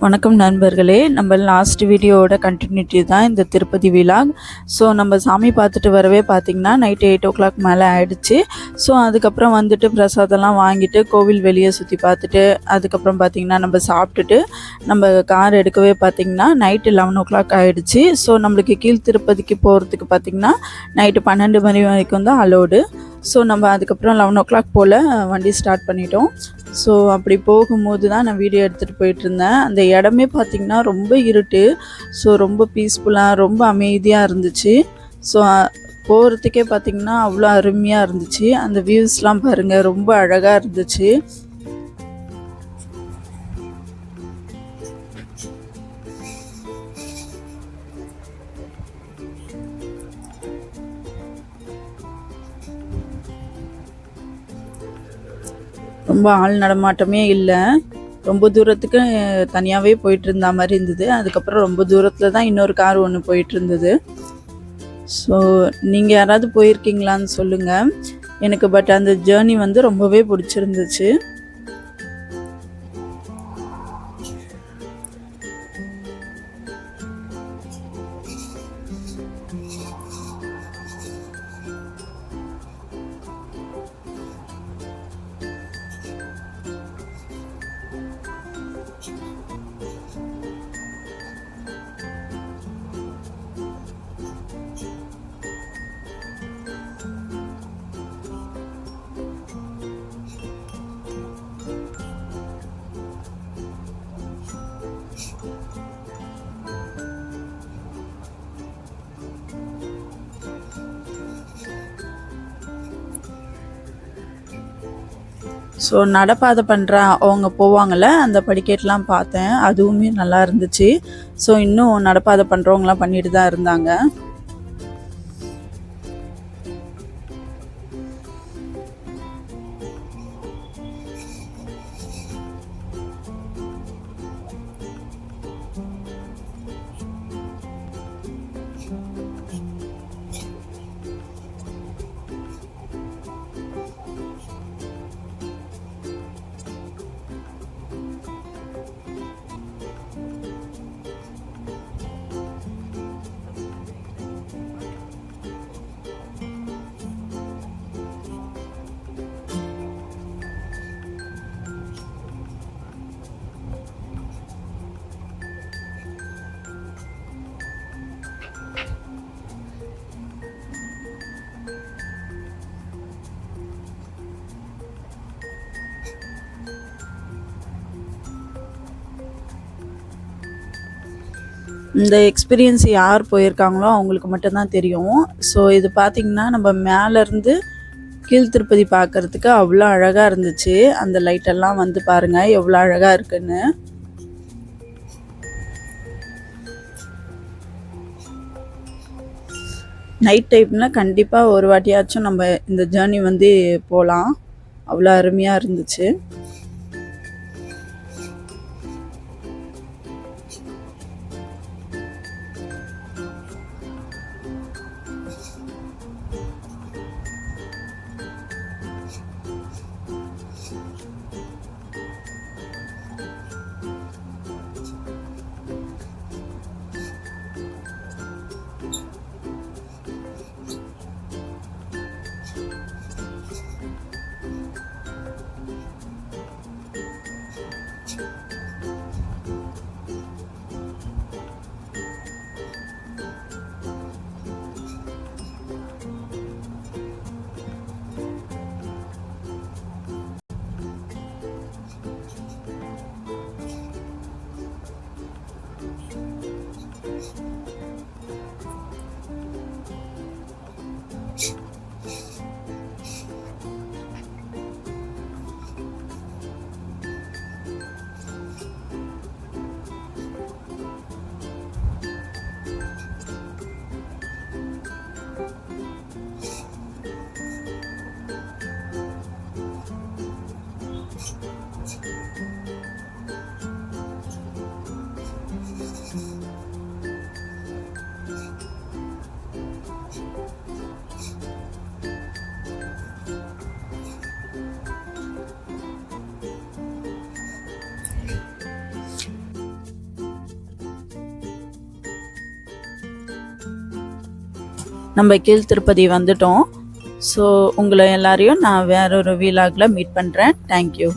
வணக்கம் நண்பர்களே, நம்ம லாஸ்ட் வீடியோவோட கண்டினியூட்டி தான் இந்த திருப்பதி விலாக். ஸோ நம்ம சாமி பார்த்துட்டு வரவே பார்த்திங்கன்னா நைட்டு 8 o'clock மேலே ஆகிடுச்சு. ஸோ அதுக்கப்புறம் வந்துட்டு பிரசாதம்லாம் வாங்கிட்டு கோவில் வெளியே சுற்றி பார்த்துட்டு அதுக்கப்புறம் பார்த்திங்கன்னா நம்ம சாப்பிட்டுட்டு நம்ம கார் எடுக்கவே பார்த்திங்கன்னா நைட்டு 11 o'clock ஆகிடுச்சு. ஸோ நம்மளுக்கு கீழ் திருப்பதிக்கு போகிறதுக்கு பார்த்திங்கன்னா நைட்டு 12 மணி வரைக்கும் தான் அலோடு. ஸோ நம்ம அதுக்கப்புறம் 11 o'clock போல் வண்டி ஸ்டார்ட் பண்ணிட்டோம். ஸோ அப்படி போகும்போது தான் நான் வீடியோ எடுத்துகிட்டு போயிட்டுருந்தேன். அந்த இடமே பார்த்திங்கன்னா ரொம்ப இருட்டு. ஸோ ரொம்ப பீஸ்ஃபுல்லாக ரொம்ப அமைதியாக இருந்துச்சு. ஸோ போகிறதுக்கே பார்த்திங்கன்னா அவ்வளோ அருமையாக இருந்துச்சு. அந்த வியூஸ்லாம் பாருங்கள், ரொம்ப அழகாக இருந்துச்சு. ரொம்ப ஆள் நடமாட்டமே இல்லை. ரொம்ப தூரத்துக்கு தனியாகவே போயிட்டு இருந்த மாதிரி இருந்தது. அதுக்கப்புறம் ரொம்ப தூரத்தில் தான் இன்னொரு கார் ஒன்று போயிட்டு இருந்தது. ஸோ நீங்கள் யாராவது போயிருக்கீங்களான்னு சொல்லுங்கள் எனக்கு. பட் அந்த ஜேர்னி வந்து ரொம்பவே பிடிச்சிருந்துச்சு. ஸோ நடப்பாதை பண்ணுற அவங்க போவாங்கள்ல, அந்த படிக்கட்டெலாம் பார்த்தேன். அதுவுமே நல்லா இருந்துச்சு. ஸோ இன்னும் நடப்பாதை பண்ணுறவங்களாம் பண்ணிட்டு தான் இருந்தாங்க. இந்த எக்ஸ்பீரியன்ஸ் யார் போயிருக்காங்களோ அவங்களுக்கு மட்டும்தான் தெரியும். ஸோ இது பார்த்திங்கன்னா நம்ம மேலேருந்து கீழ் திருப்பதி பார்க்குறதுக்கு அவ்வளோ அழகாக இருந்துச்சு. அந்த லைட்டெல்லாம் வந்து பாருங்கள் எவ்வளோ அழகாக இருக்குன்னு. நைட் டைமில் கண்டிப்பாக ஒரு வாட்டியாச்சும் நம்ம இந்த ஜேர்னி வந்து போகலாம். அவ்வளோ அருமையாக இருந்துச்சு. நம்ம கீழ் திருப்பதி வந்துட்டோம். ஸோ உங்களை எல்லாரையும் நான் வேற ஒரு வீலாகில் மீட் பண்ணுறேன். தேங்க்யூ.